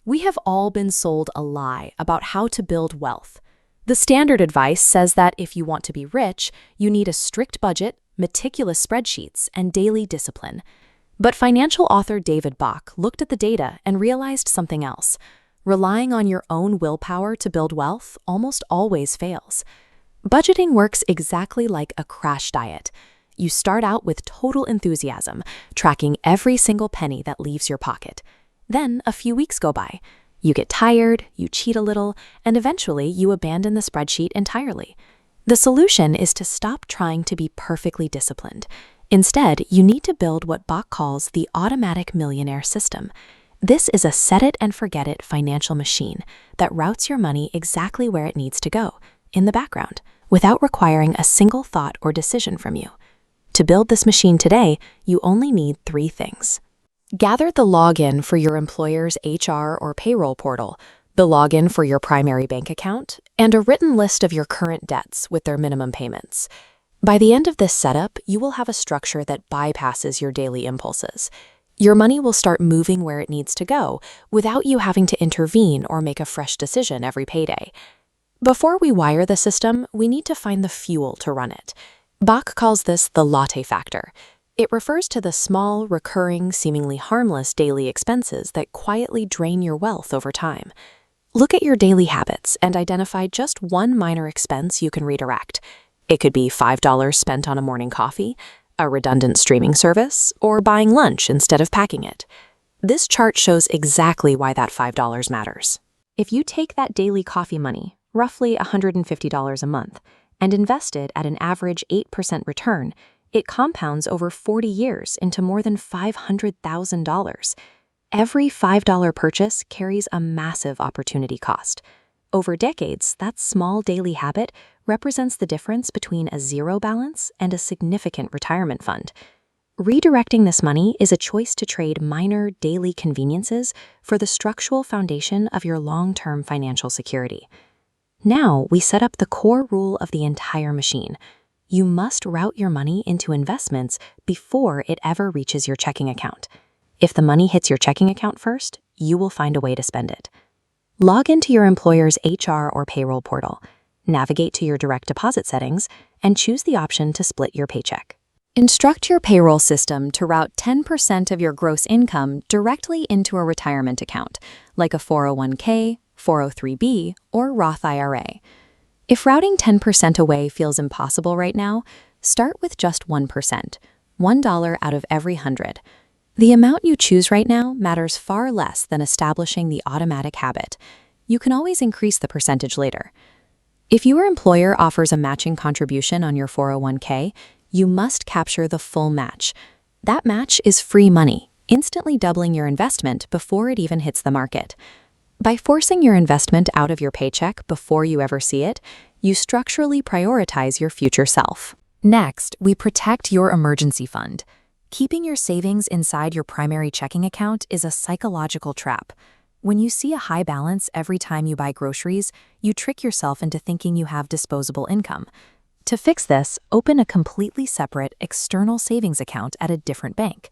We have all been sold a lie about how to build wealth. The standard advice says that if you want to be rich, you need a strict budget, meticulous spreadsheets, and daily discipline. But financial author David Bach looked at the data and realized something else. Relying on your own willpower to build wealth almost always fails. Budgeting works exactly like a crash diet. You start out with total enthusiasm, tracking every single penny that leaves your pocket. Then a few weeks go by. You get tired, you cheat a little, and eventually you abandon the spreadsheet entirely. The solution is to stop trying to be perfectly disciplined. Instead, you need to build what Bach calls the Automatic Millionaire system. This is a set-it-and-forget-it financial machine that routes your money exactly where it needs to go, in the background, without requiring a single thought or decision from you. To build this machine today, you only need 3 things. Gather the login for your employer's HR or payroll portal, the login for your primary bank account, and a written list of your current debts with their minimum payments. By the end of this setup, you will have a structure that bypasses your daily impulses. Your money will start moving where it needs to go without you having to intervene or make a fresh decision every payday. Before we wire the system, we need to find the fuel to run it. Bach calls this the latte factor. It refers to the small, recurring, seemingly harmless daily expenses that quietly drain your wealth over time. Look at your daily habits and identify just one minor expense you can redirect. It could be $5 spent on a morning coffee, a redundant streaming service, or buying lunch instead of packing it. This chart shows exactly why that $5 matters. If you take that daily coffee money, roughly $150 a month, and invest it at an average 8% return, it compounds over 40 years into more than $500,000. Every $5 purchase carries a massive opportunity cost. Over decades, that small daily habit represents the difference between a zero balance and a significant retirement fund. Redirecting this money is a choice to trade minor daily conveniences for the structural foundation of your long-term financial security. Now, we set up the core rule of the entire machine. You must route your money into investments before it ever reaches your checking account. If the money hits your checking account first, you will find a way to spend it. Log into your employer's HR or payroll portal, navigate to your direct deposit settings, and choose the option to split your paycheck. Instruct your payroll system to route 10% of your gross income directly into a retirement account, like a 401k, 403b, or Roth IRA. If routing 10% away feels impossible right now, start with just 1%, $1 out of every 100. The amount you choose right now matters far less than establishing the automatic habit. You can always increase the percentage later. If your employer offers a matching contribution on your 401k, you must capture the full match. That match is free money, instantly doubling your investment before it even hits the market. By forcing your investment out of your paycheck before you ever see it, you structurally prioritize your future self. Next, we protect your emergency fund. Keeping your savings inside your primary checking account is a psychological trap. When you see a high balance every time you buy groceries, you trick yourself into thinking you have disposable income. To fix this, open a completely separate external savings account at a different bank.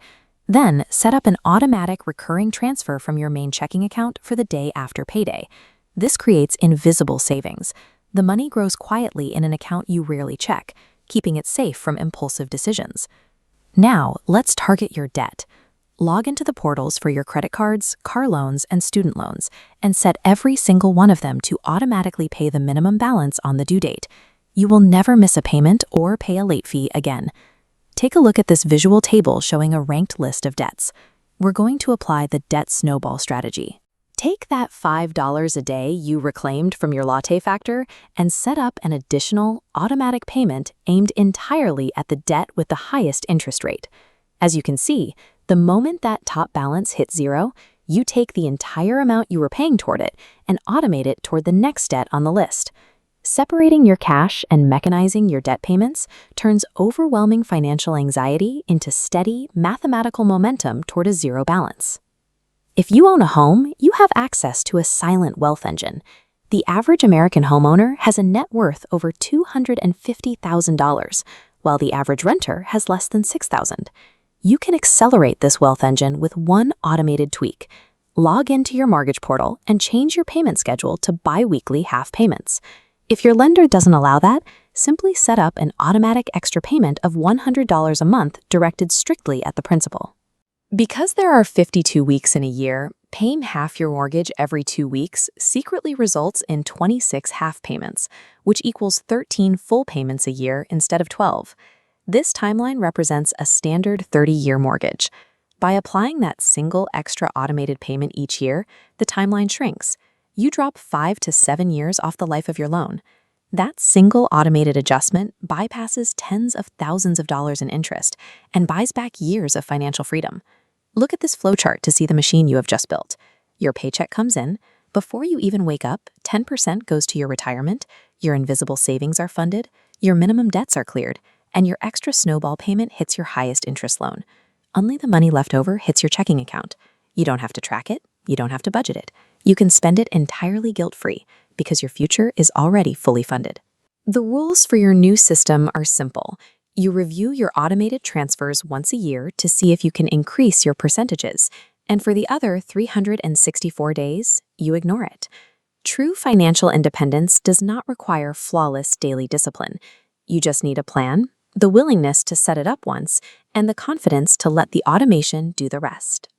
Then, set up an automatic recurring transfer from your main checking account for the day after payday. This creates invisible savings. The money grows quietly in an account you rarely check, keeping it safe from impulsive decisions. Now, let's target your debt. Log into the portals for your credit cards, car loans, and student loans, and set every single one of them to automatically pay the minimum balance on the due date. You will never miss a payment or pay a late fee again. Take a look at this visual table showing a ranked list of debts. We're going to apply the debt snowball strategy. Take that $5 a day you reclaimed from your latte factor and set up an additional automatic payment aimed entirely at the debt with the highest interest rate. As you can see, the moment that top balance hits zero, you take the entire amount you were paying toward it and automate it toward the next debt on the list. Separating your cash and mechanizing your debt payments turns overwhelming financial anxiety into steady, mathematical momentum toward a zero balance. If you own a home, you have access to a silent wealth engine. The average American homeowner has a net worth over $250,000, while the average renter has less than $6,000. You can accelerate this wealth engine with one automated tweak. Log into your mortgage portal and change your payment schedule to bi-weekly half payments. If your lender doesn't allow that, simply set up an automatic extra payment of $100 a month directed strictly at the principal. Because there are 52 weeks in a year, paying half your mortgage every 2 weeks secretly results in 26 half payments, which equals 13 full payments a year instead of 12. This timeline represents a standard 30-year mortgage. By applying that single extra automated payment each year, the timeline shrinks. You drop 5 to 7 years off the life of your loan. That single automated adjustment bypasses tens of thousands of dollars in interest and buys back years of financial freedom. Look at this flowchart to see the machine you have just built. Your paycheck comes in. Before you even wake up, 10% goes to your retirement, your invisible savings are funded, your minimum debts are cleared, and your extra snowball payment hits your highest interest loan. Only the money left over hits your checking account. You don't have to track it. You don't have to budget it. You can spend it entirely guilt-free because your future is already fully funded. The rules for your new system are simple. You review your automated transfers once a year to see if you can increase your percentages, and for the other 364 days, you ignore it. True financial independence does not require flawless daily discipline. You just need a plan, the willingness to set it up once, and the confidence to let the automation do the rest.